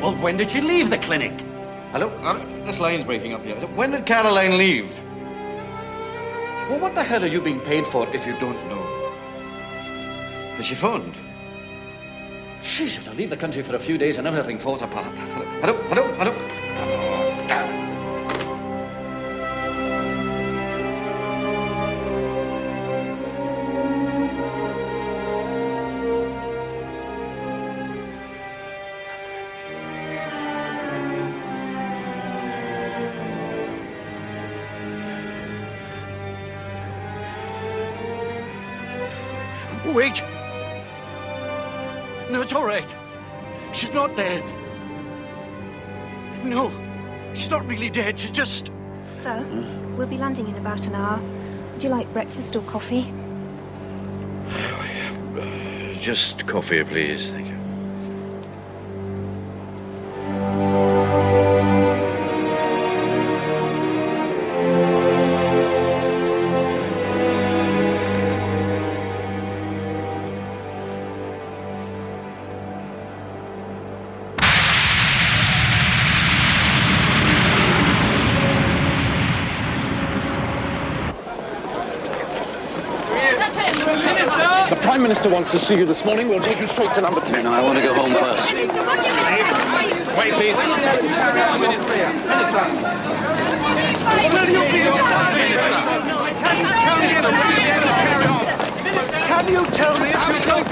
Well, when did she leave the clinic? Hello? This line's breaking up here. When did Caroline leave? Well, what the hell are you being paid for if you don't know? Has she phoned? Jesus, I leave the country for a few days and everything falls apart. Hello? Oh, damn. Wait! No, it's all right. She's not dead. No, she's not really dead. She's just... Sir, we'll be landing in about an hour. Would you like breakfast or coffee? Just coffee, please. Thank you. The Prime Minister wants to see you this morning. We'll take you straight to number 10. No, I want to go home first. Wait, please. Will you be Can you tell me if you don't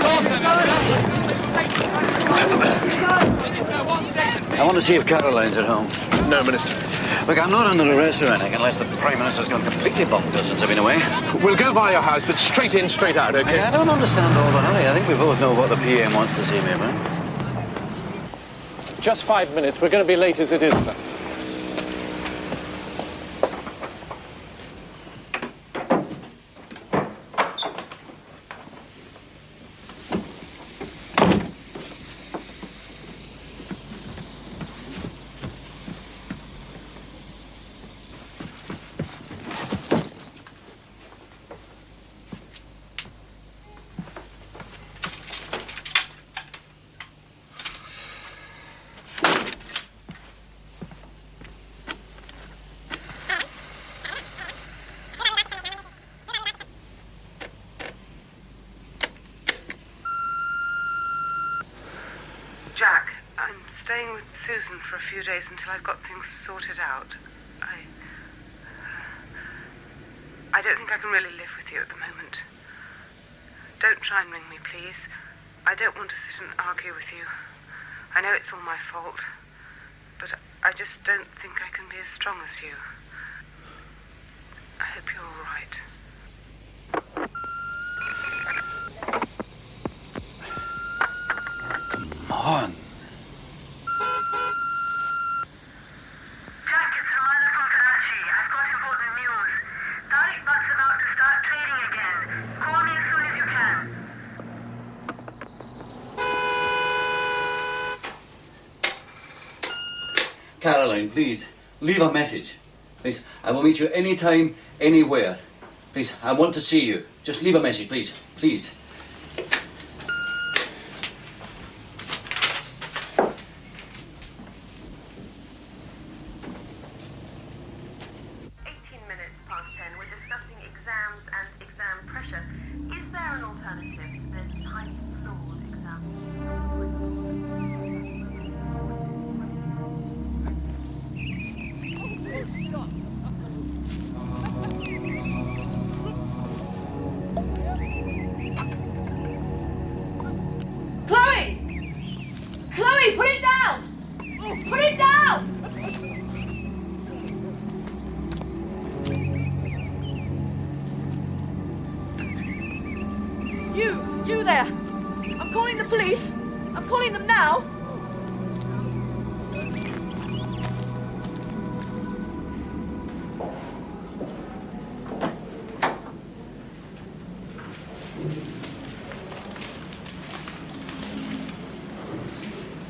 I want to see if Caroline's at home. No, Minister. Look, I'm not under arrest or anything unless the Prime Minister's gone completely bonkers since I've been away. We'll go by your house, but straight in, straight out, okay? I don't understand all the hurry. I think we both know what the PM wants to see me about. Just 5 minutes. We're going to be late as it is, sir. Jack, I'm staying with Susan for a few days until I've got things sorted out. I don't think I can really live with you at the moment. Don't try and ring me, please. I don't want to sit and argue with you. I know it's all my fault, but I just don't think I can be as strong as you. I hope you're all right. Come on. Jack, it's Romano from Karachi. I've got important news. Tariq Buck's about to start trading again. Call me as soon as you can. Caroline, please, leave a message. Please, I will meet you anytime, anywhere. Please, I want to see you. Just leave a message, please. Please. You there! I'm calling the police! I'm calling them now!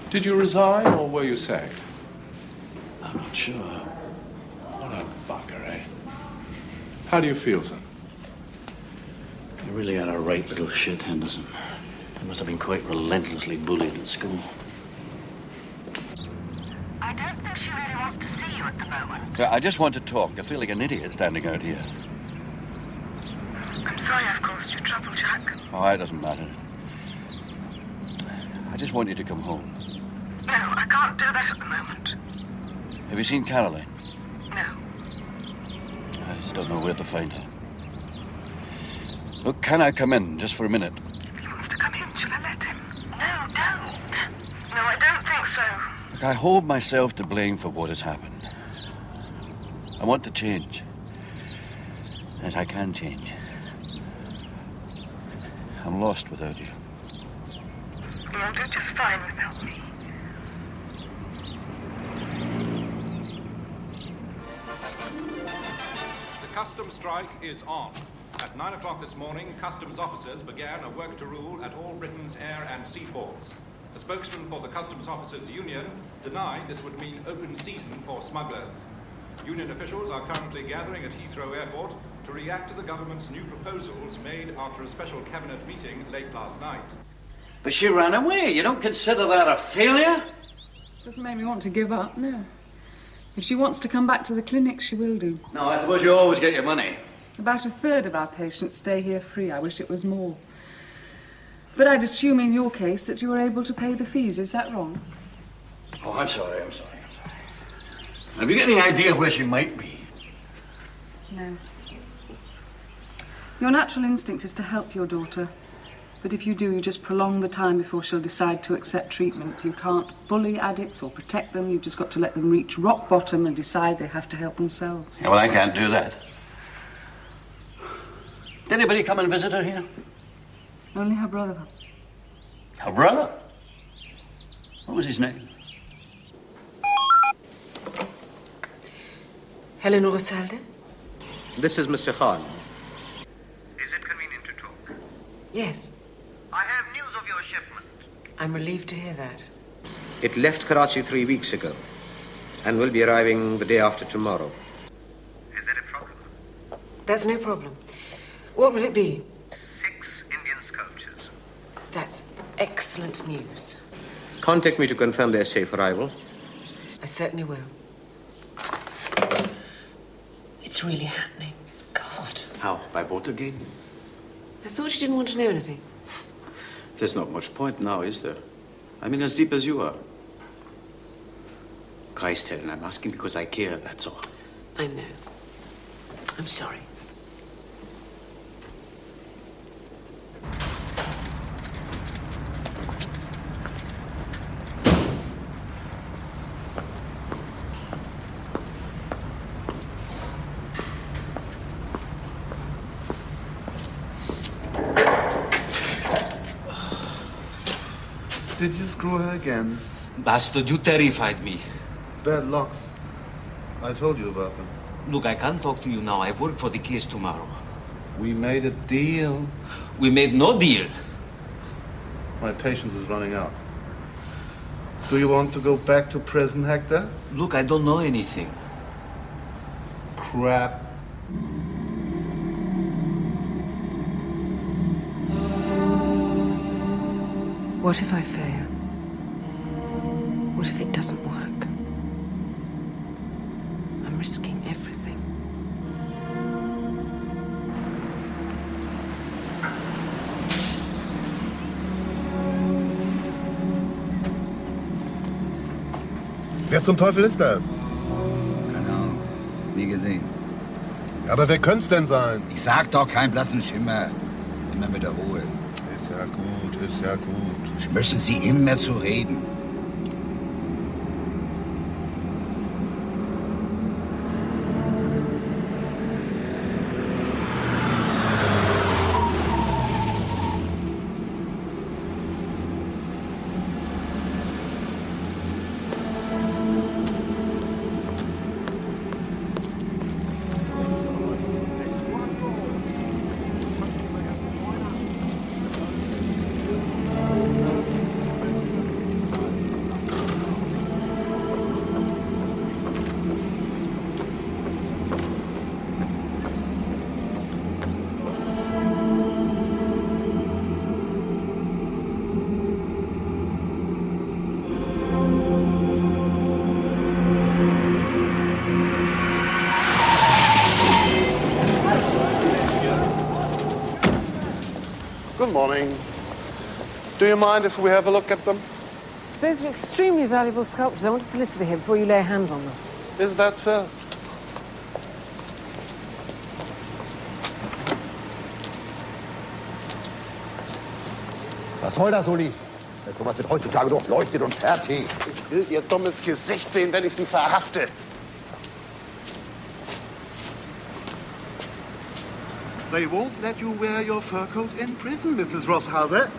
Did you resign or were you sacked? I'm not sure. What a bugger, eh? How do you feel, son? You really are a right little shit, Henderson. You must have been quite relentlessly bullied at school. at the moment. Yeah, I just want to talk. I feel like an idiot standing out here. I'm sorry I've caused you trouble, Jack. Oh, it doesn't matter. I just want you to come home. No, I can't do that at the moment. Have you seen Caroline? No. I just don't know where to find her. Look, can I come in just for a minute? If he wants to come in, shall I let him? No, don't. No, I don't think so. Look, I hold myself to blame for what has happened. I want to change. Yes, I can change. I'm lost without you. You'll do just fine without me. The customs strike is on. At 9 o'clock this morning, customs officers began a work to rule at all Britain's air and sea ports. A spokesman for the Customs Officers Union denied this would mean open season for smugglers. Union officials are currently gathering at Heathrow Airport to react to the government's new proposals made after a special cabinet meeting late last night. But she ran away. You don't consider that a failure? Doesn't make me want to give up, no. If she wants to come back to the clinic, she will do. No, I suppose you always get your money. About a third of our patients stay here free. I wish it was more. But I'd assume in your case that you were able to pay the fees. Is that wrong? Oh, I'm sorry. Have you got any idea where she might be? No. Your natural instinct is to help your daughter. But if you do, you just prolong the time before she'll decide to accept treatment. You can't bully addicts or protect them. You've just got to let them reach rock bottom and decide they have to help themselves. Yeah, well, I can't do that. Did anybody come and visit her here? Only her brother. Her brother? What was his name? Helen Rosalde? This is Mr. Khan. Is it convenient to talk? Yes. I have news of your shipment. I'm relieved to hear that. It left Karachi 3 weeks ago and will be arriving the day after tomorrow. Is that a problem? That's no problem. What will it be? 6 Indian sculptures. That's excellent news. Contact me to confirm their safe arrival. I certainly will. It's really happening. God. How? By boat again? I thought you didn't want to know anything. There's not much point now, is there? I mean, as deep as you are. Christ, Helen, I'm asking because I care, that's all. I know. I'm sorry. Did you screw her again? Bastard, you terrified me. Bad locks. I told you about them. Look, I can't talk to you now. I work for the case tomorrow. We made a deal. We made no deal. My patience is running out. Do you want to go back to prison, Hector? Look, I don't know anything. Crap. What if I fail? What if it doesn't work? I'm risking everything. Wer zum Teufel ist das? Keine Ahnung. Nie gesehen. Aber wer könnte es denn sein? Ich sag doch, kein blassen Schimmer. Immer mit der Ruhe. Ist ja gut, ist ja gut. Müssen Sie immer zu reden. Morning. Do you mind if we have a look at them? Those are extremely valuable sculptures. I want to solicitor here before you lay a hand on them. Is that so? Was soll das, Uli? Sowas wird heutzutage doch leuchtet und fertig. Ich will Ihr dummes Gesicht sehen, wenn ich Sie verhafte. They won't let you wear your fur coat in prison, Mrs. Rosshalder.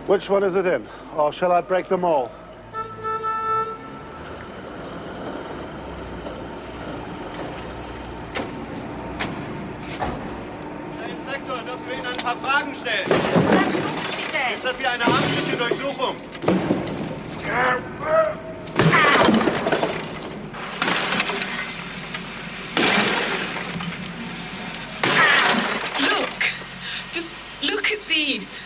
Which one is it in? Or shall I break them all? Herr Inspektor, dürfen wir Ihnen ein paar Fragen stellen? Was suchen Sie denn? Ist das hier eine amtliche Durchsuchung? Just look at these.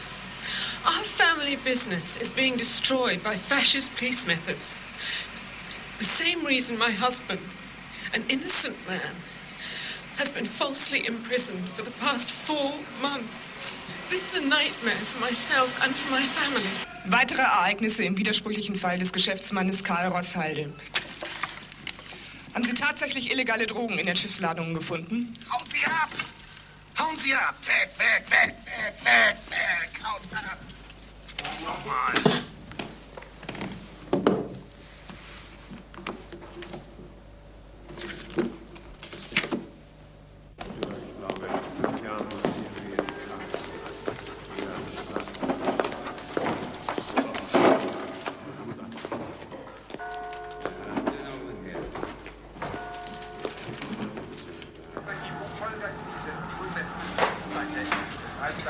Our family business is being destroyed by fascist police methods. The same reason my husband, an innocent man, has been falsely imprisoned for the past 4 months. This is a nightmare for myself and for my family. Weitere Ereignisse im widersprüchlichen Fall des Geschäftsmannes Karl Rosshalde. Haben Sie tatsächlich illegale Drogen in den Schiffsladungen gefunden? Hauen Sie ab! Hauen Sie ab! Weg, weg, weg, weg, weg, weg! Hauen ab! Nochmal!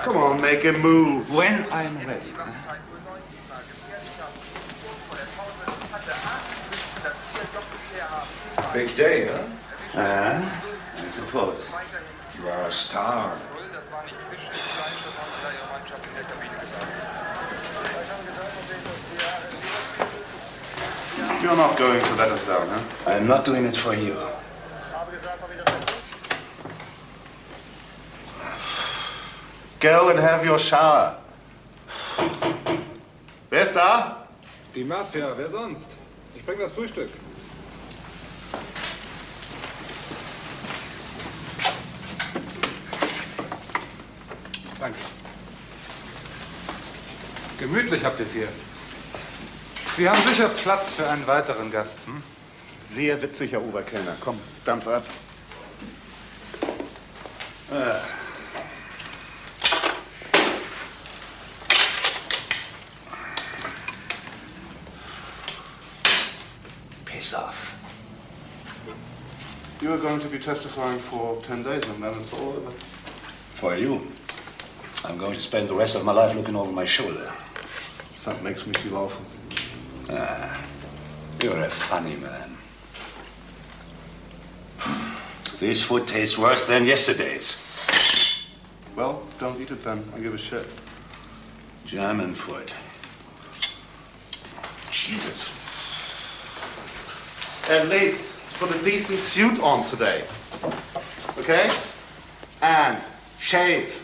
Come on, make a move. When I'm ready. Big day, huh? I suppose. You are a star. You're not going to let us down, huh? I'm not doing it for you. Go and have your shower. Wer ist da? Die Mafia, wer sonst? Ich bring das Frühstück. Danke. Gemütlich habt ihr es hier. Sie haben sicher Platz für einen weiteren Gast, hm? Sehr witzig, Herr Oberkellner. Komm, Dampf ab. Piss off. You are going to be testifying for 10 days and then it's all over. For you. I'm going to spend the rest of my life looking over my shoulder. That makes me feel awful. You're a funny man. This food tastes worse than yesterday's. Well, don't eat it then. I give a shit. German food. Jesus. At least put a decent suit on today. Okay? And shave.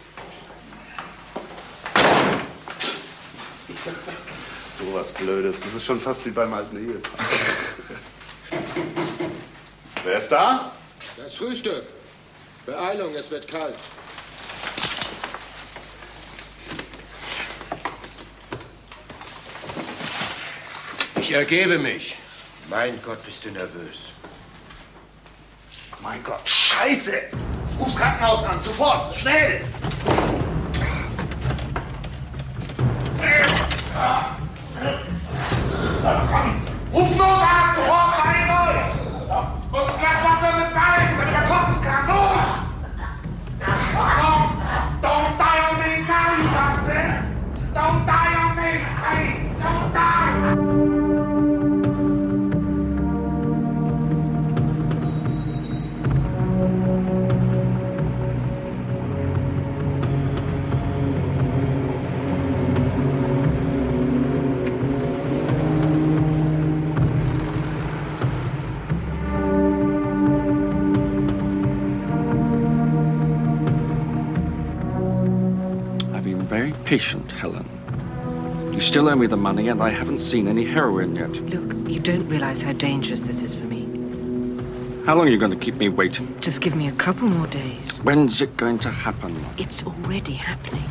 So was Blödes. Das ist schon fast wie beim alten Ehepaar. Wer ist da? Das Frühstück. Beeilung, es wird kalt. Ich ergebe mich. Mein Gott, bist du nervös. Mein Gott, Scheiße! Ruf's Krankenhaus an, sofort, schnell! Ruf Notarzt, sofort rein! Und ein Glas Wasser mit Salz, damit er kotzen kann, los! Komm! Don't die on me now, you bastard! Don't die on me, please! Don't die! patient, Helen. You still owe me the money, and I haven't seen any heroin yet. Look, you don't realize how dangerous this is for me. How long are you going to keep me waiting? Just give me a couple more days. When's it going to happen? It's already happening.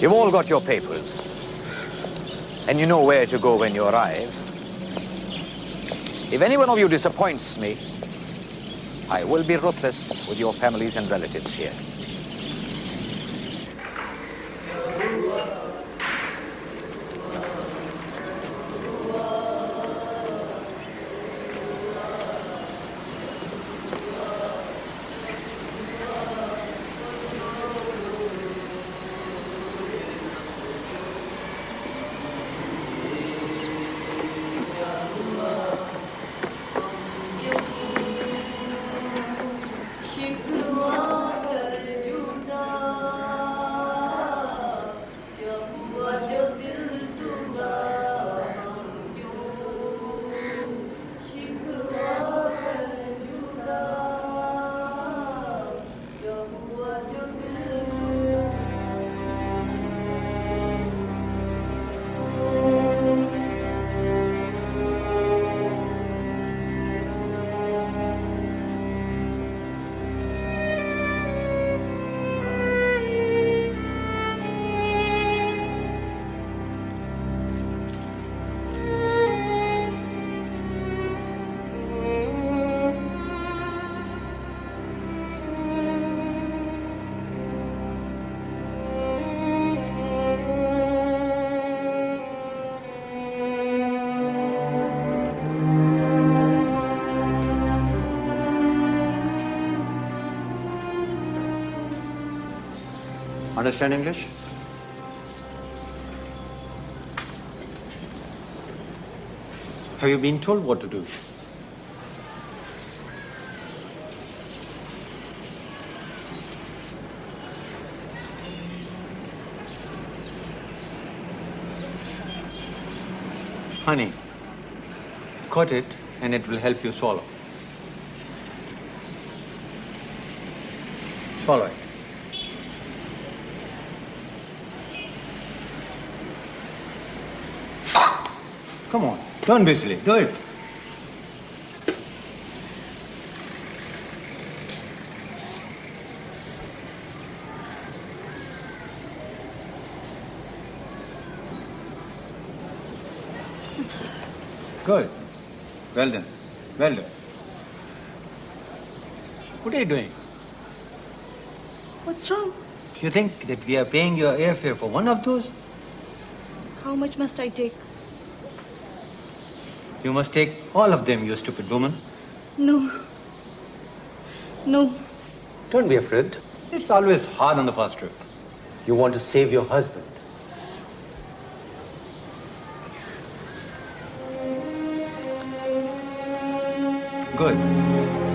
You've all got your papers. And you know where to go when you arrive. If any one of you disappoints me, I will be ruthless with your families and relatives here. Understand English? Have you been told what to do? Honey, cut it and it will help you swallow. Swallow it. Come on, don't be silly. Do it. Good. Well done. Well done. What are you doing? What's wrong? Do you think that we are paying your airfare for one of those? How much must I take? You must take all of them, you stupid woman. No. No. Don't be afraid. It's always hard on the first trip. You want to save your husband. Good.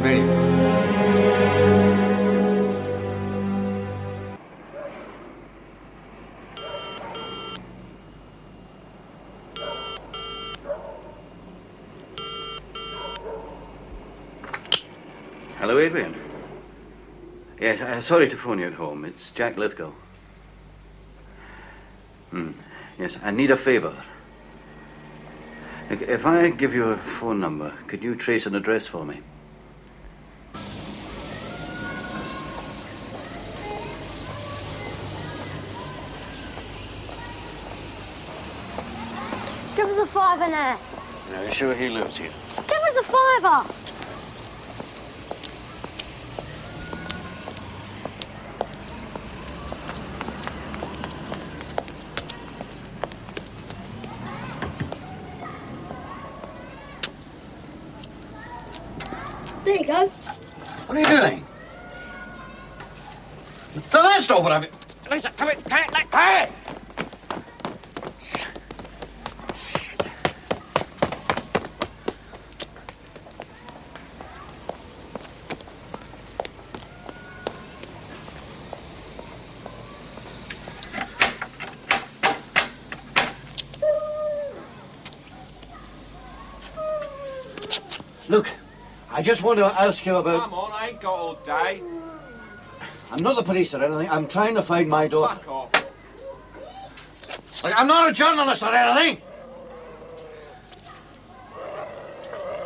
Very good. Hello, Adrian. Yes, sorry to phone you at home. It's Jack Lithgow. Yes, I need a favor. If I give you a phone number, could you trace an address for me? Give us a fiver now. Are you sure he lives here? Just give us a fiver. There you go. What are you doing? No, that's not what I mean. Lisa, come in. Hey! Look, I just want to ask you about... Come on, I ain't got all day. I'm not the police or anything. I'm trying to find my daughter. Fuck off. Like, I'm not a journalist or anything.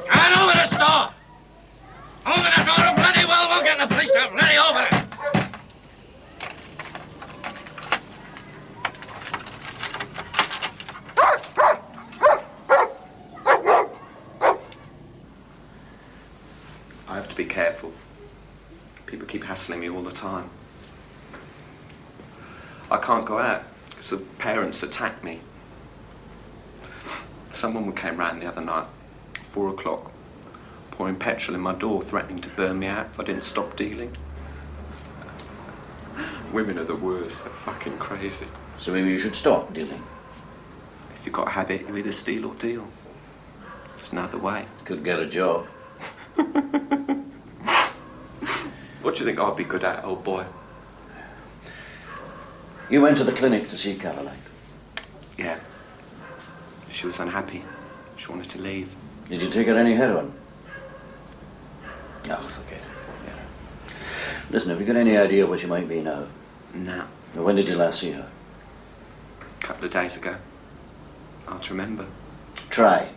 Hand over this door! Over this door, bloody well, we'll get the police to bloody open it! I have to be careful. People keep hassling me all the time. I can't go out because the parents attack me. Some woman came round the other night, 4 o'clock, pouring petrol in my door, threatening to burn me out if I didn't stop dealing. Women are the worst. They're fucking crazy. So maybe you should stop dealing. If you've got a habit, you either steal or deal. There's no other way. Could get a job. What do you think I'd be good at, old boy? You went to the clinic to see Caroline. Yeah. She was unhappy. She wanted to leave. Did you take her any heroin? Oh, forget it. Yeah. Listen, have you got any idea where she might be now? No. Now, when did you last see her? A couple of days ago. Hard to remember. Try.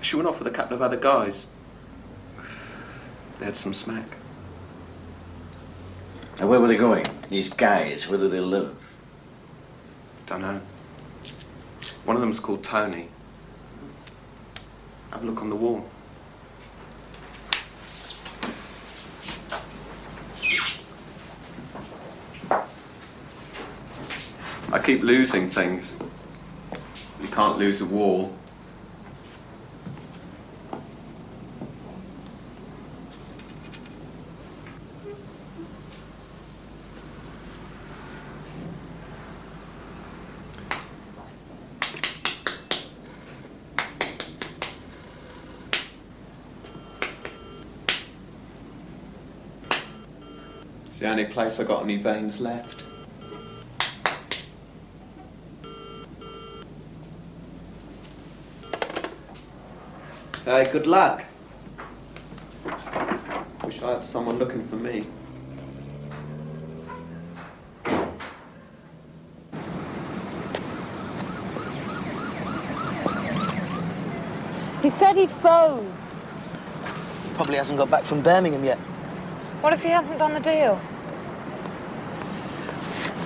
She went off with a couple of other guys. They had some smack. And where were they going? These guys, where do they live? Don't know. One of them's called Tony. Have a look on the wall. I keep losing things. You can't lose a wall. It's the only place I got any veins left. Hey, good luck. Wish I had someone looking for me. He said he'd phone. Probably hasn't got back from Birmingham yet. What if he hasn't done the deal?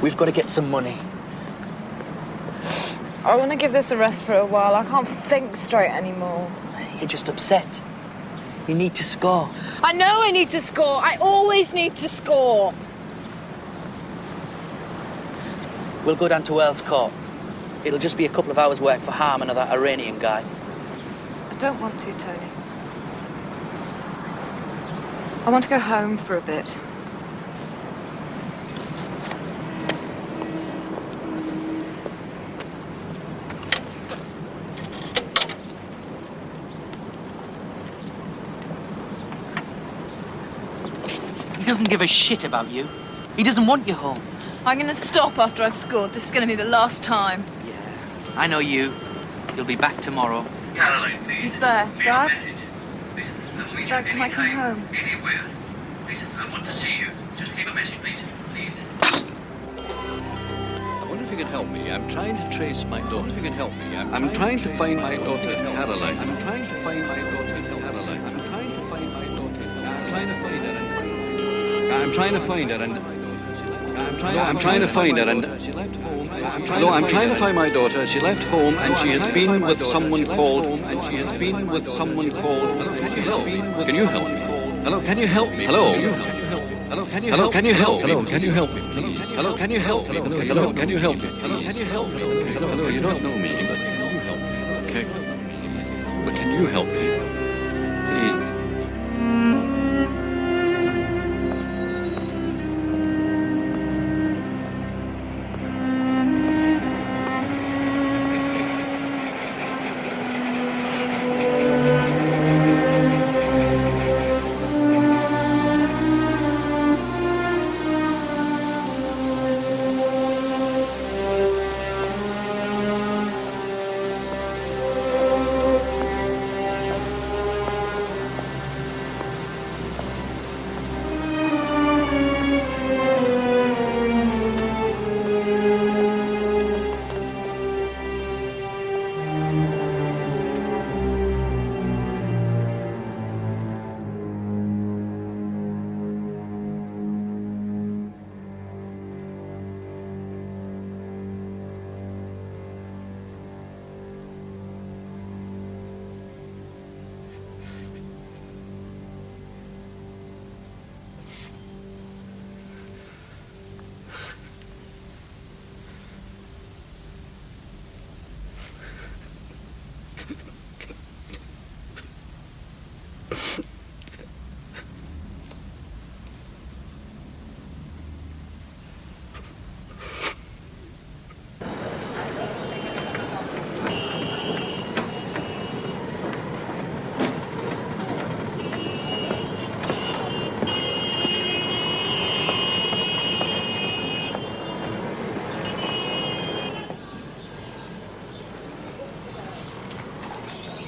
We've got to get some money. I want to give this a rest for a while. I can't think straight anymore. You're just upset. You need to score. I know I need to score. I always need to score. We'll go down to Earl's Court. It'll just be a couple of hours' work for Harmon or that Iranian guy. I don't want to, Tony. I want to go home for a bit. He doesn't give a shit about you. He doesn't want you home. I'm going to stop after I've scored. This is going to be the last time. I know you. You'll be back tomorrow. Caroline, please. He's there. Dad? Dad, can I come home? Anywhere. Listen, I want to see you. Just leave a message, please. I wonder if you can help me. I'm trying to trace my daughter. If you can help me. I'm trying to find my daughter, Caroline. I'm trying to find my daughter, Caroline. I'm trying to find my daughter. I'm trying to find her. I'm trying to find her and... I'm trying to find her and... Hello, I'm trying to find my daughter. She left home and she has been with someone called... And she has been with someone called... Hello, can you help me? Hello, can you help me? Hello? Hello, can you help me? Hello, can you help me? Hello, can you help me? Hello, can you help me? Hello, can you help me? Hello, you don't know me, but can you help me? Okay. But can you help me? Please.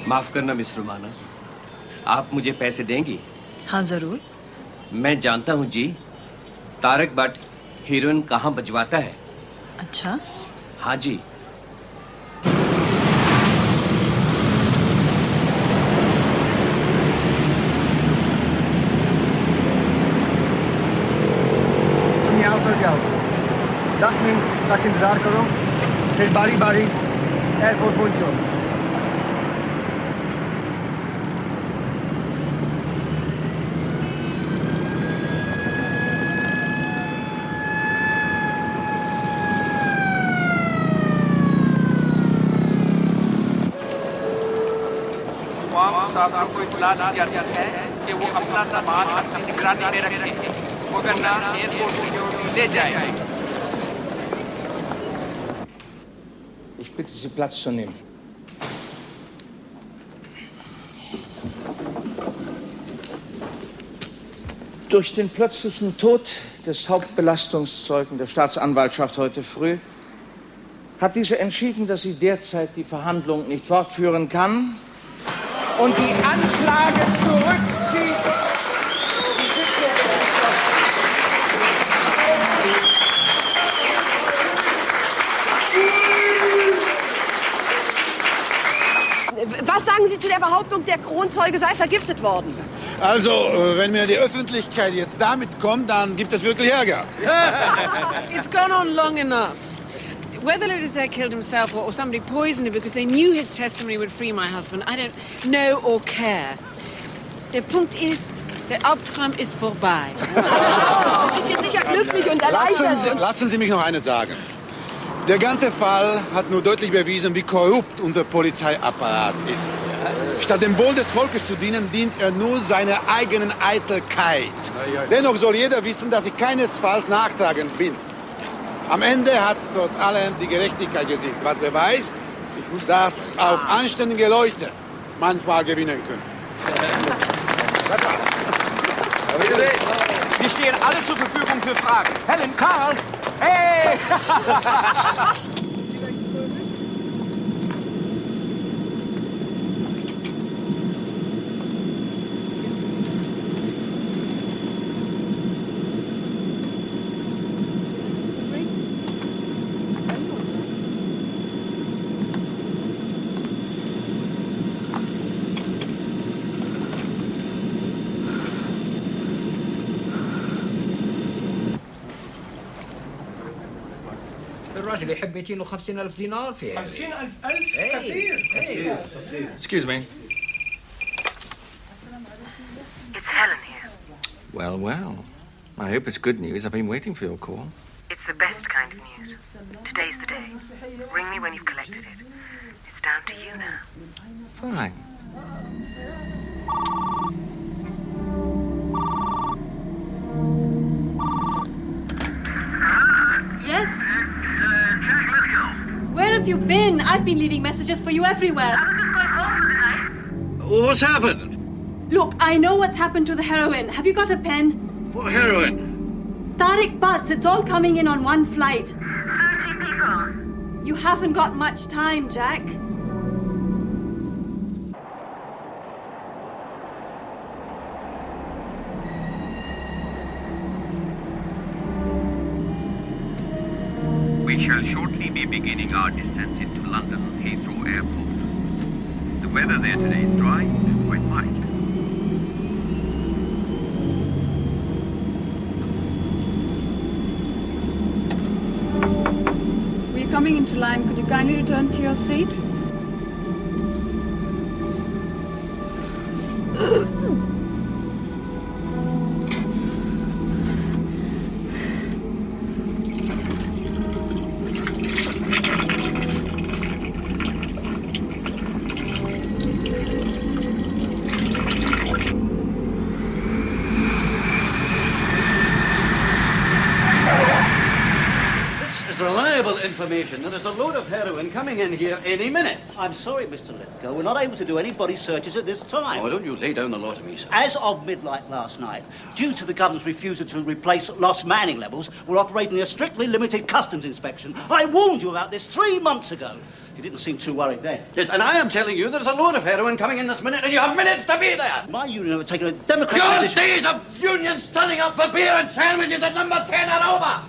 माफ करना miss रुमाना, आप मुझे पैसे देंगी? हाँ जरूर। मैं जानता हूँ जी, तारक बट हीरोइन कहाँ बजवाता है। अच्छा? हाँ जी। तुम यहाँ उतर जाओ, 10 मिनट तक इंतजार करो, फिर बारी बारी एयरपोर्ट पहुँचो। मुसाफिरों को इत्तला दी जाती है कि वो अपना सामान अपनी निगरानी में रखें, वरना एयरपोर्ट सिक्योरिटी ले जाएगा। Ich bitte Sie, Platz zu nehmen. Durch den plötzlichen Tod des Hauptbelastungszeugen der Staatsanwaltschaft heute früh hat diese entschieden, dass sie derzeit die Verhandlung nicht fortführen kann und die Anklage zurückzieht. Die Sitzung ist geschlossen. Was sagen Sie zu der Behauptung, der Kronzeuge sei vergiftet worden? Also, wenn mir die Öffentlichkeit jetzt damit kommt, dann gibt es wirklich Ärger. It's gone on long enough. Whether Ledisere killed himself or somebody poisoned him because they knew his testimony would free my husband, I don't know or care. Der Punkt ist, der Albtraum ist vorbei. Sie sind jetzt sicher glücklich und erleichtert. Lassen Sie mich noch eines sagen. Der ganze Fall hat nur deutlich bewiesen, wie korrupt unser Polizeiapparat ist. Statt dem Wohl des Volkes zu dienen, dient er nur seiner eigenen Eitelkeit. Dennoch soll jeder wissen, dass ich keinesfalls nachtragend bin. Am Ende hat trotz allem die Gerechtigkeit gesiegt, was beweist, dass auch anständige Leute manchmal gewinnen können. Das war's. Wir stehen alle zur Verfügung für Fragen. Helen, Karl! Hey! الراجل يحب 250,000 دينار فيها. 50,000 كثير. Excuse me. It's Helen here. Well, well. I hope it's good news. I've been waiting for your call. It's the best kind of news. Today's the day. Ring me when you've collected it. It's down to you now. Fine. Yes? Where have you been? I've been leaving messages for you everywhere. What's happened? Look, I know what's happened to the heroin. Have you got a pen? What heroin? Tariq Butts, it's all coming in on one flight. 30 people. You haven't got much time, Jack. We shall shortly be beginning our descent into London Heathrow Airport. The weather there today is dry and quite mild. We're coming into line. Could you kindly return to your seat? information. There is a load of heroin coming in here any minute. I'm sorry, Mr. Lithgow. We're not able to do any body searches at this time. Oh, why don't you lay down the law to me, sir? As of midnight last night, due to the government's refusal to replace lost manning levels, we're operating a strictly limited customs inspection. I warned you about this 3 months ago. You didn't seem too worried then. Yes, and I am telling you there's a load of heroin coming in this minute, and you have minutes to be there. My union have taken a democratic Your position. days of unions standing up for beer and sandwiches at number 10 are over.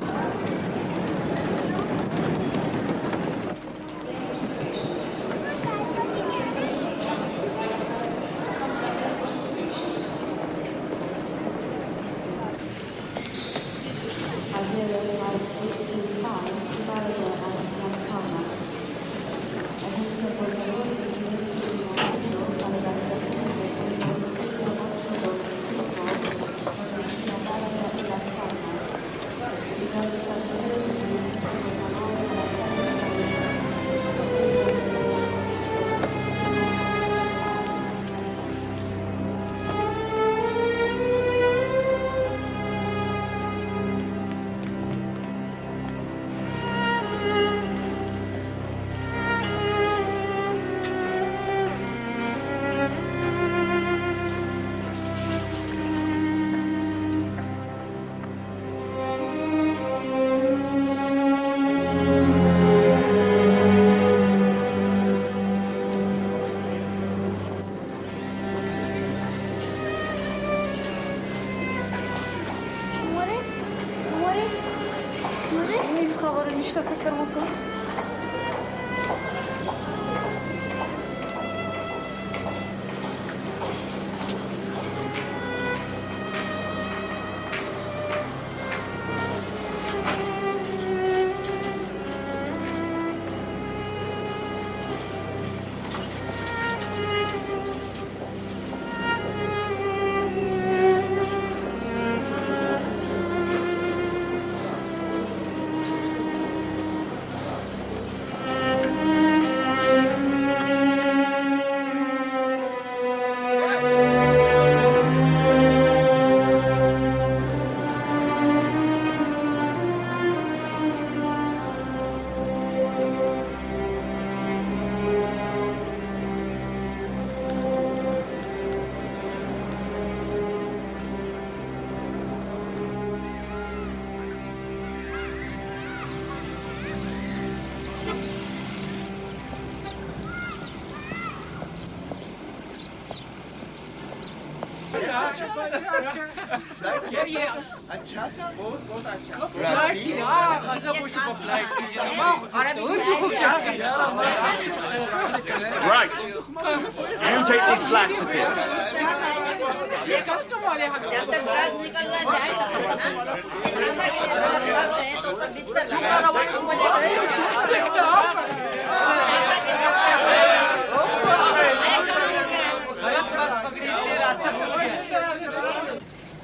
Right. You take these laxatives.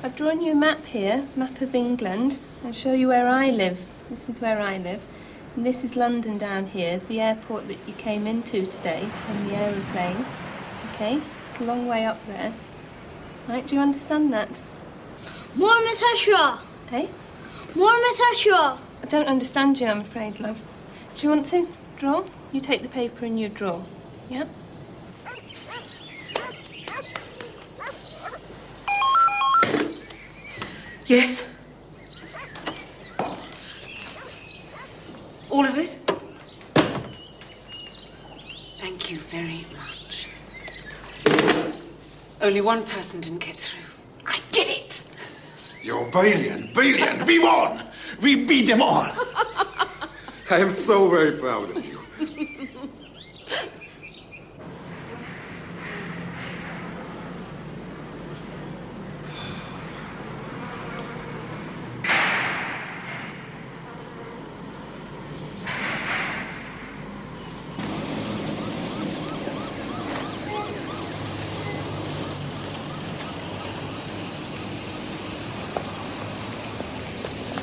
I've drawn you a map here, map of England. I'll show you where I live. This is where I live. And this is London down here, the airport that you came into today on the aeroplane. Okay, it's a long way up there. Right, do you understand that? More Natasha! Hey? More Natasha! I don't understand you, I'm afraid, love. Do you want to draw? You take the paper and you draw. Yeah? Yes? All of it? Thank you very much. Only one person didn't get through. I did it! You're brilliant, brilliant. We won. We beat them all. I am so very proud of you.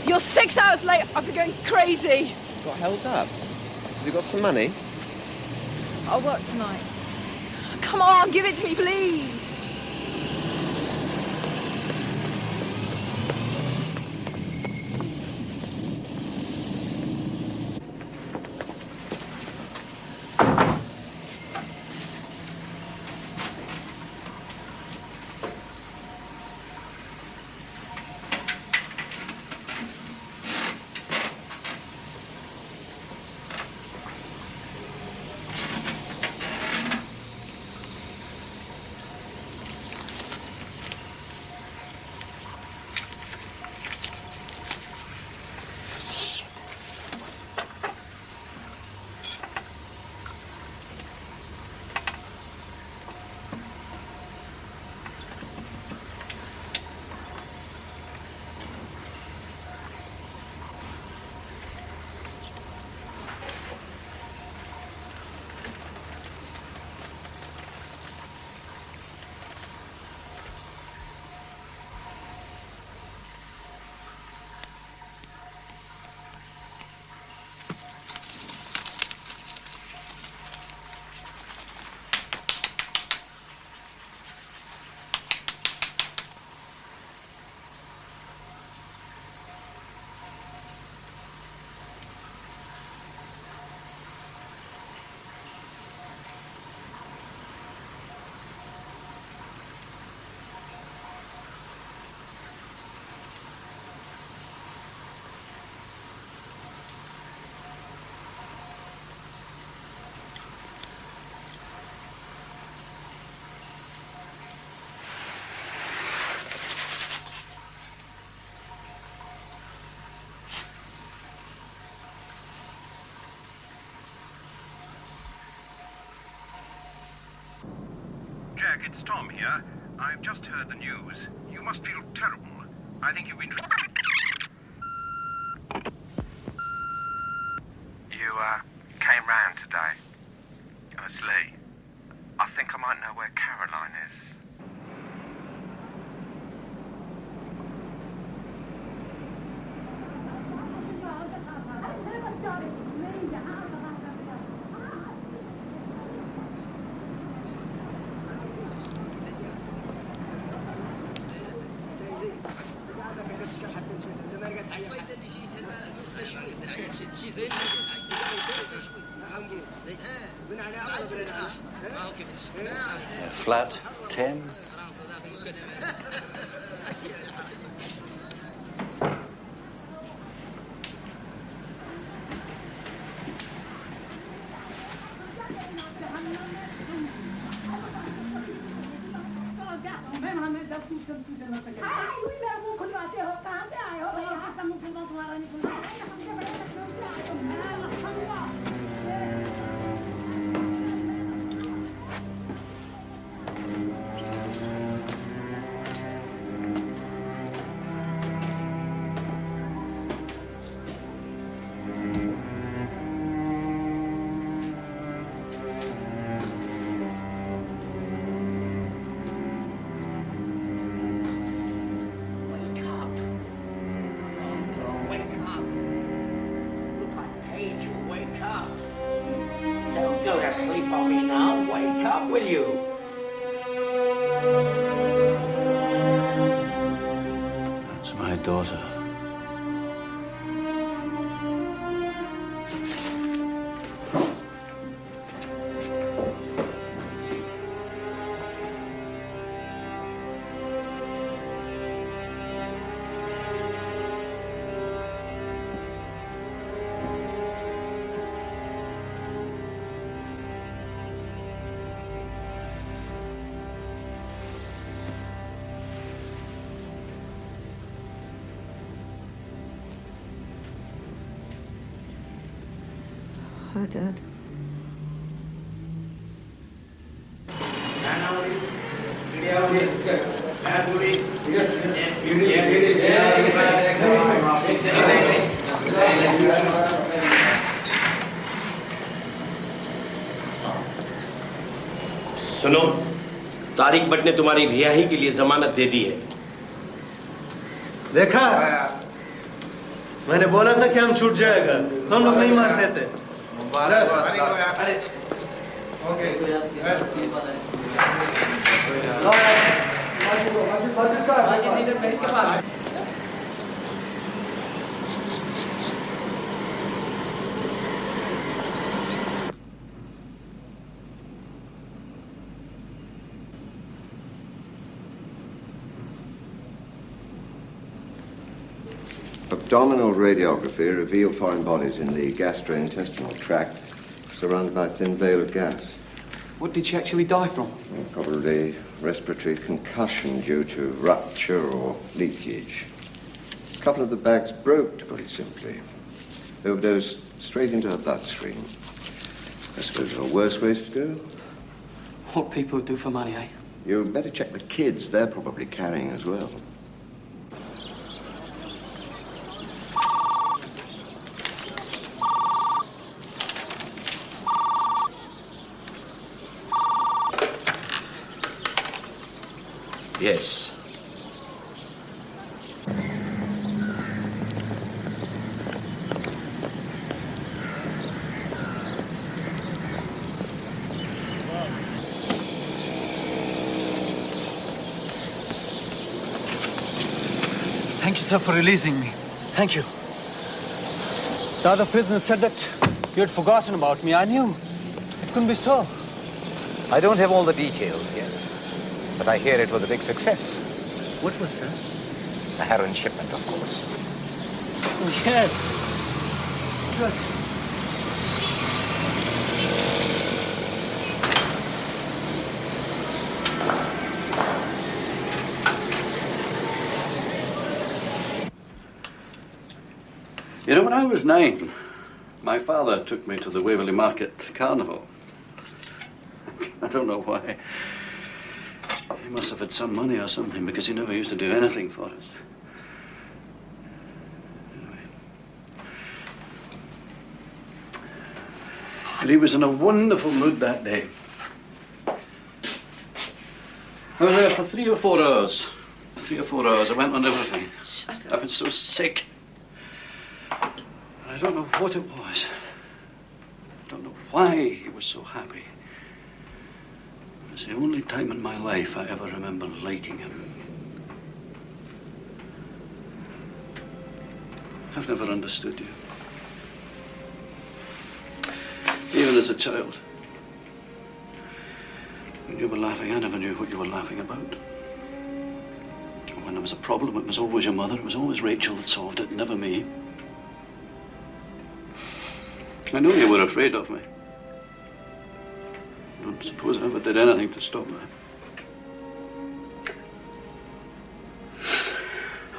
You're 6 hours late. I've been going crazy. Got held up? Have you got some money? I'll work tonight. Come on, give it to me, please. Jack, it's Tom here. I've just heard the news. You must feel terrible. I think you've been... You, came round today. Oh, it's Lee. I think I might know where Caroline is. Flat 10. Sleep on me now. Wake up, will you? That's my daughter. Hi, Dad. सुनो, तारिक भट्ट ने तुम्हारी रिहाई के लिए जमानत दे दी है। देखा? मैंने बोला था कि हम छूट जाएगा। हम लोग नहीं मारते थे। Abdominal radiography revealed foreign bodies in the gastrointestinal tract surrounded by a thin veil of gas. What did she actually die from? Probably respiratory concussion due to rupture or leakage. A couple of the bags broke, to put it simply. Overdosed straight into her bloodstream. I suppose there are worse ways to go. What people do for money, eh? You better check the kids. They're probably carrying as well. Yes. Thank you, sir, for releasing me. Thank you. The other prisoners said that you had forgotten about me. I knew it couldn't be so. I don't have all the details yet, but I hear it was a big success. What was that? The heroin shipment, of course. Oh, yes. Good. You know, when I was 9, my father took me to the Waverley Market Carnival. I don't know why. He must have had some money or something, because he never used to do anything for us. Anyway. But he was in a wonderful mood that day. I was there for 3 or 4 hours. 3 or 4 hours. I went on everything. Shut up. I was so sick. I don't know what it was. I don't know why he was so happy. It was the only time in my life I ever remember liking him. I've never understood you. Even as a child. When you were laughing, I never knew what you were laughing about. When there was a problem, it was always your mother. It was always Rachel that solved it, never me. I know you were afraid of me. I don't suppose I ever did anything to stop that.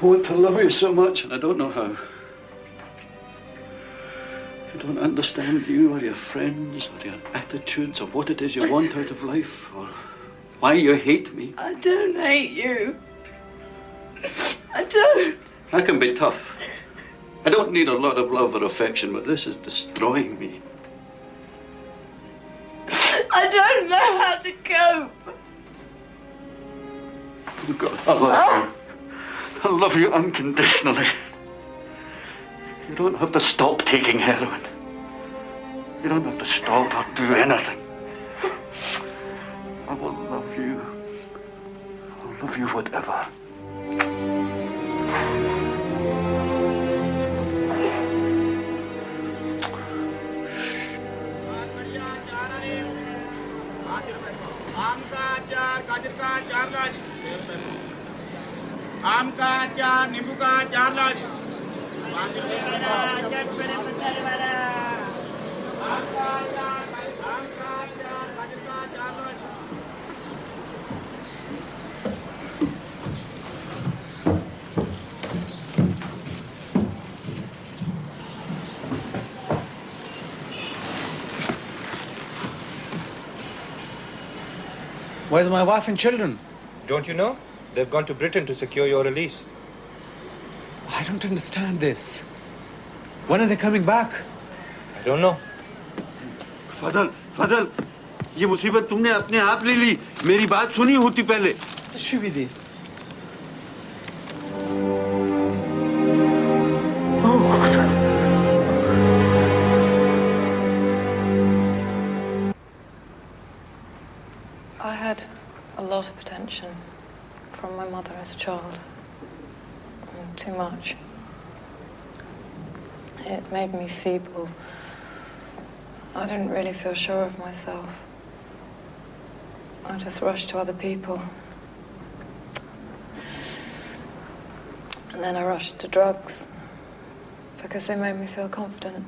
I want to love you so much, and I don't know how. I don't understand you or your friends or your attitudes or what it is you want out of life or why you hate me. I don't hate you. I don't. I can be tough. I don't need a lot of love or affection, but this is destroying me. I don't know how to cope. Oh, God, I love you. I love you unconditionally. You don't have to stop taking heroin. You don't have to stop or do anything. I will love you. I'll love you whatever. आम का अचार, गाजर का अचार ला जी। आम का अचार, नींबू का अचार ला जी। चटपटे मसाले वाला। आम का अचार, गाजर का अचार ला जी। Where's my wife and children? Don't you know? They've gone to Britain to secure your release. I don't understand this. When are they coming back? I don't know. फजल, ये मुसीबत तुमने अपने आप ले ली। मेरी बात सुनी होती पहले। शिविदी। I had a lot of attention from my mother as a child. Too much. It made me feeble. I didn't really feel sure of myself. I just rushed to other people. And then I rushed to drugs because they made me feel confident.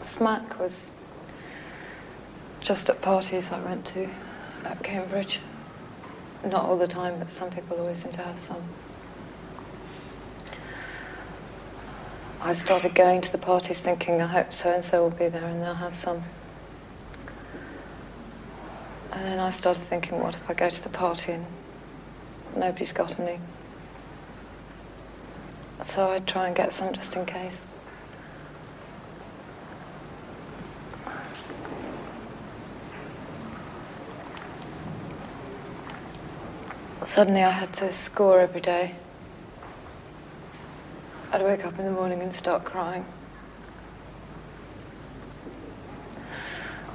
Smack was just at parties I went to at Cambridge. Not all the time, but some people always seem to have some. I started going to the parties thinking, I hope so-and-so will be there and they'll have some. And then I started thinking, what if I go to the party and nobody's got any? So I'd try and get some just in case. Suddenly I had to score every day. I'd wake up in the morning and start crying.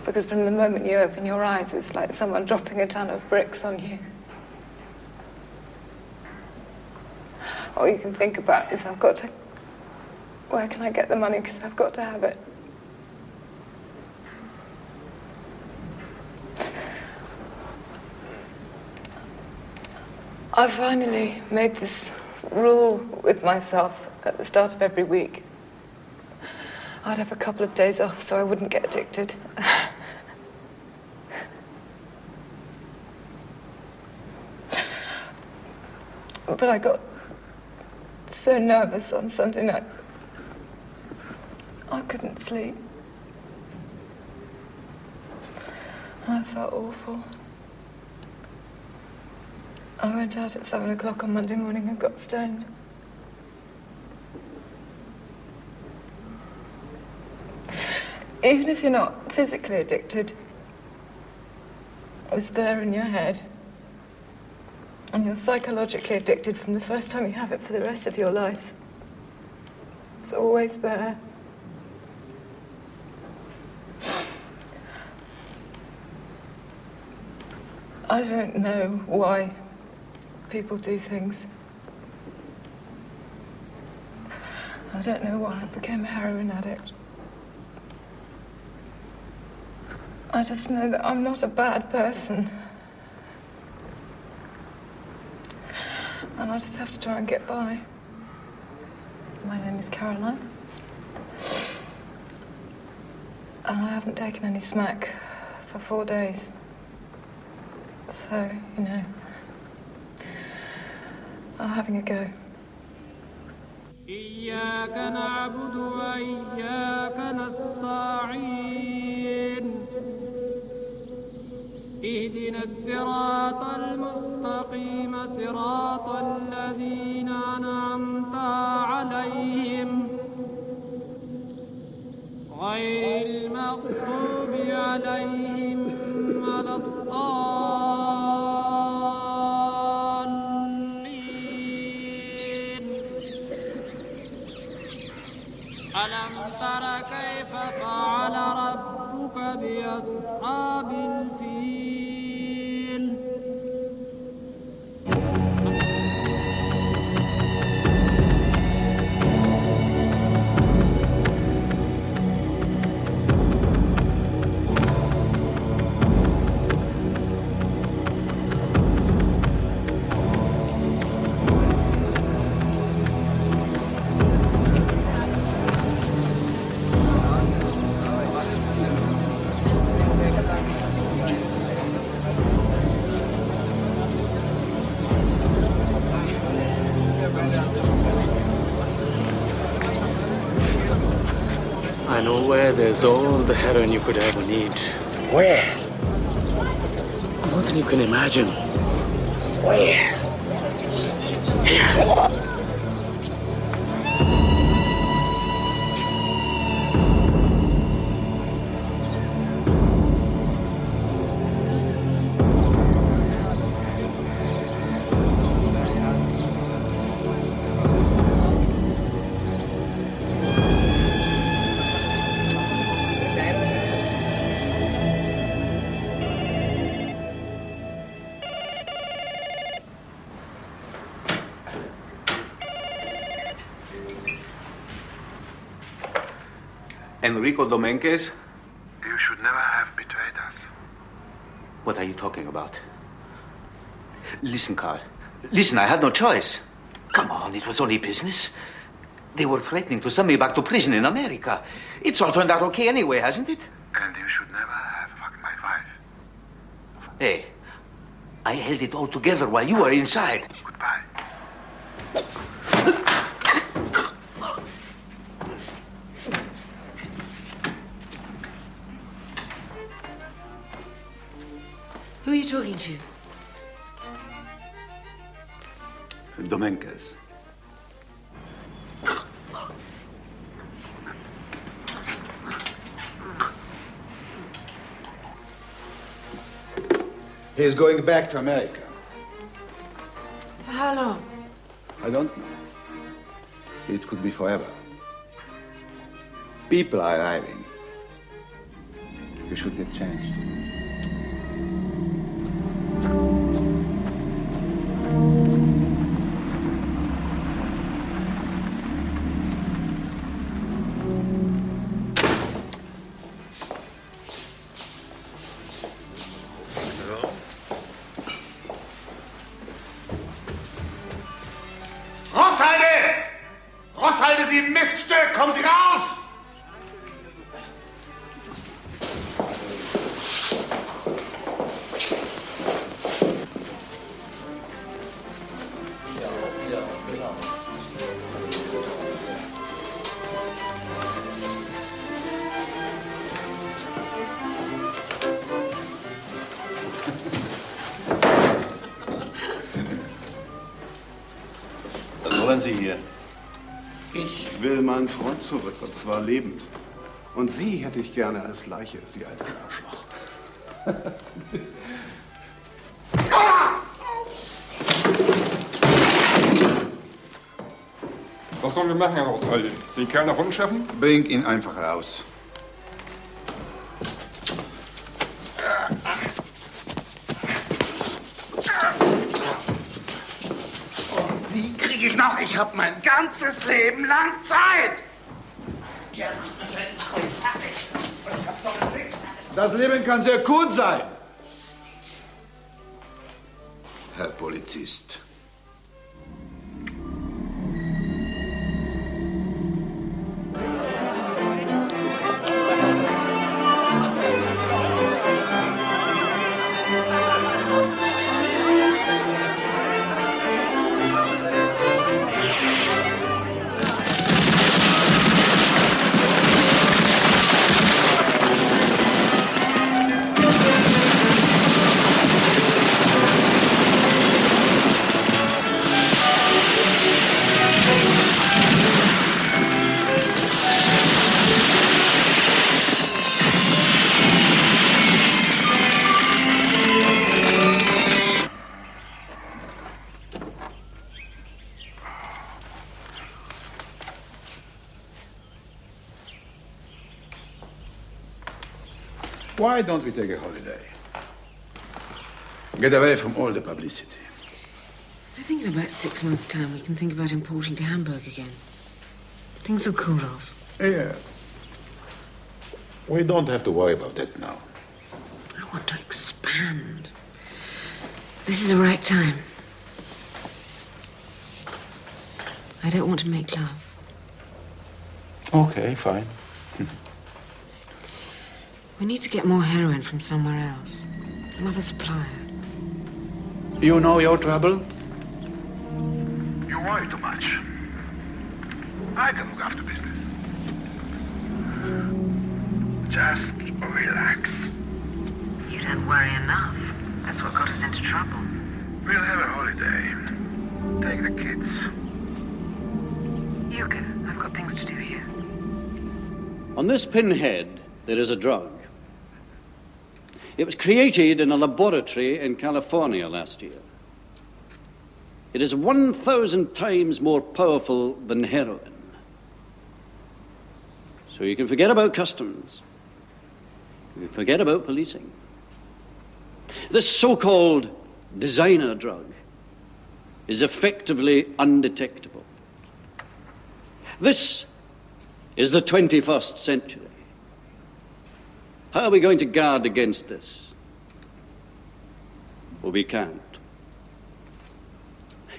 Because from the moment you open your eyes, it's like someone dropping a ton of bricks on you. All you can think about is, I've got to... Where can I get the money? Because I've got to have it. I finally made this rule with myself at the start of every week. I'd have a couple of days off so I wouldn't get addicted. But I got so nervous on Sunday night. I couldn't sleep. I felt awful. I went out at 7 o'clock on Monday morning and got stoned. Even if you're not physically addicted, it's there in your head. And you're psychologically addicted from the first time you have it for the rest of your life. It's always there. I don't know why people do things. I don't know why I became a heroin addict. I just know that I'm not a bad person. And I just have to try and get by. My name is Caroline. And I haven't taken any smack for 4 days. So, you know, I'm having a go. إياك نعبد وإياك نستعين اهدنا الصراط المستقيم صراط الذين أنعمت عليهم غير المغضوب عليهم ولا الضالين ألم تر كيف فعل ربك بأصحاب الفيل I know where there's all the heroin you could ever need. Where? More than you can imagine. Where? Here. Enrico Dominguez? You should never have betrayed us. What are you talking about? Listen, Carl. Listen, I had no choice. Come on, it was only business. They were threatening to send me back to prison in America. It's all turned out okay anyway, hasn't it? And you should never have fucked my wife. Hey, I held it all together while you were inside. Goodbye. Who are you talking to? Dominguez. He's going back to America. For how long? I don't know. It could be forever. People are arriving. You should get changed. Rosshalde, Sie Miststück! Kommen Sie raus! wollen Sie hier? Ich will meinen Freund zurück, und zwar lebend. Und Sie hätte ich gerne als Leiche, Sie altes Arschloch. Was sollen wir machen, Herr Haushalten? Den Kerl nach unten schaffen? Bring ihn einfach raus. Und Sie kriege ich noch. Ich habe mein ganzes Leben lang Zeit. Das Leben kann sehr kurz sein. Herr Polizist. Why don't we take a holiday? Get away from all the publicity. I think in about 6 months' time we can think about importing to Hamburg again. Things will cool off. Yeah. We don't have to worry about that now. I want to expand. This is the right time. I don't want to make love. Okay, fine. We need to get more heroin from somewhere else. Another supplier. You know your trouble? You worry too much. I can look after business. Just relax. You don't worry enough. That's what got us into trouble. We'll have a holiday. Take the kids. You go. I've got things to do here. On this pinhead, there is a drug. It was created in a laboratory in California last year. It is 1,000 times more powerful than heroin. So you can forget about customs. You can forget about policing. This so-called designer drug is effectively undetectable. This is the 21st century. How are we going to guard against this? Well, we can't.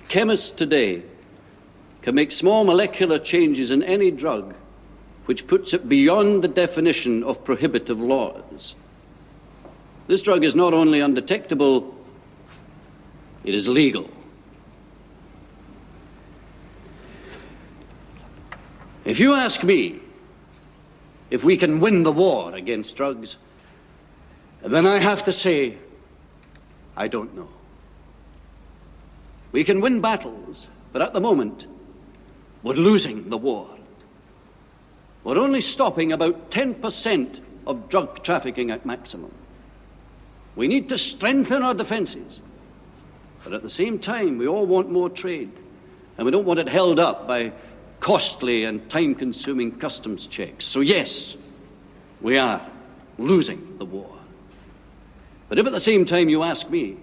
Chemists today can make small molecular changes in any drug which puts it beyond the definition of prohibitive laws. This drug is not only undetectable, it is legal. If you ask me if we can win the war against drugs, then I have to say, I don't know. We can win battles, but at the moment, we're losing the war. We're only stopping about 10% of drug trafficking at maximum. We need to strengthen our defenses, but at the same time, we all want more trade, and we don't want it held up by costly and time-consuming customs checks. So yes, we are losing the war. But if at the same time you ask me,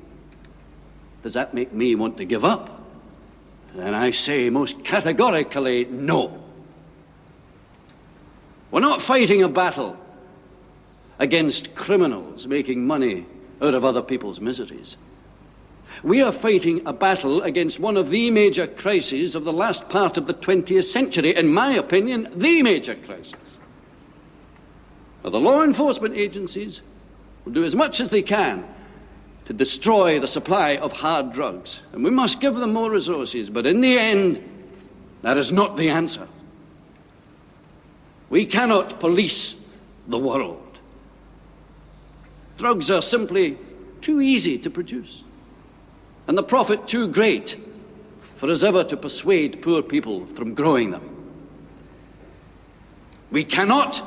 does that make me want to give up? Then I say most categorically, no. We're not fighting a battle against criminals making money out of other people's miseries. We are fighting a battle against one of the major crises of the last part of the 20th century. In my opinion, the major crisis. Now, the law enforcement agencies will do as much as they can to destroy the supply of hard drugs. And we must give them more resources. But in the end, that is not the answer. We cannot police the world. Drugs are simply too easy to produce, and the profit too great for us ever to persuade poor people from growing them. We cannot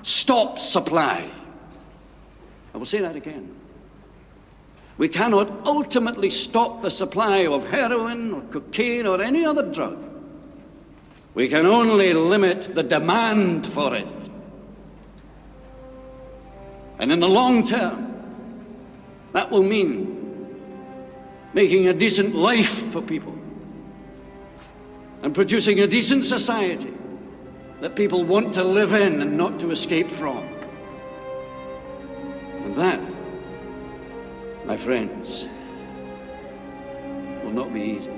stop supply. I will say that again. We cannot ultimately stop the supply of heroin or cocaine or any other drug. We can only limit the demand for it. And in the long term, that will mean making a decent life for people and producing a decent society that people want to live in and not to escape from. And that, my friends, will not be easy.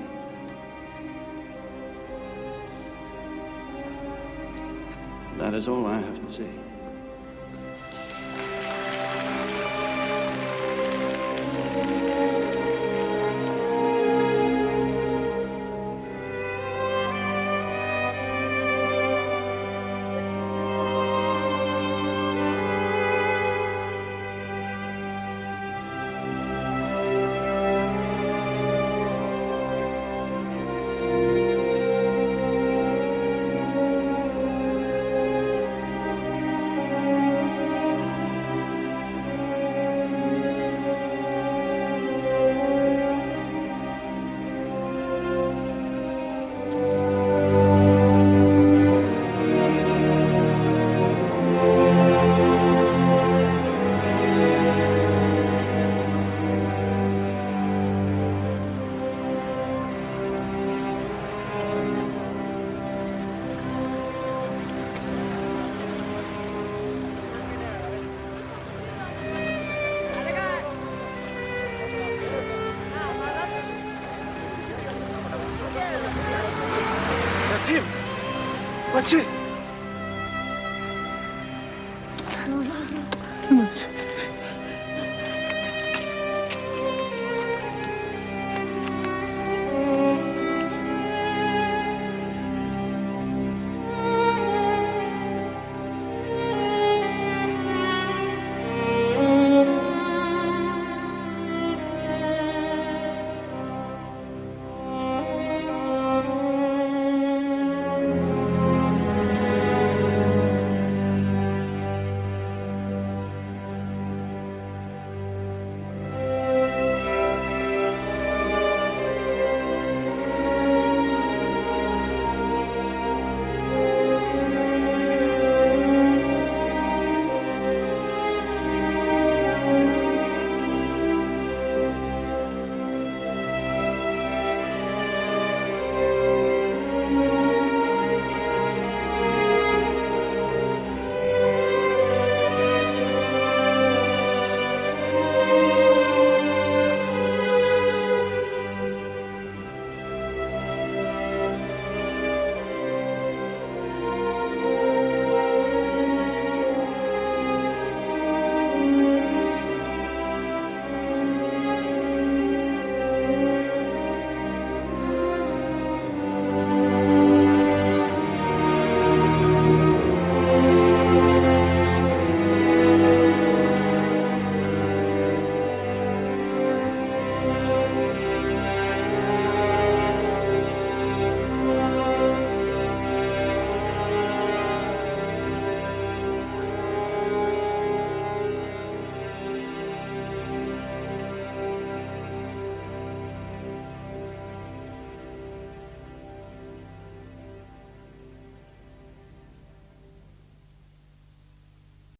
That is all I have to say. What's it?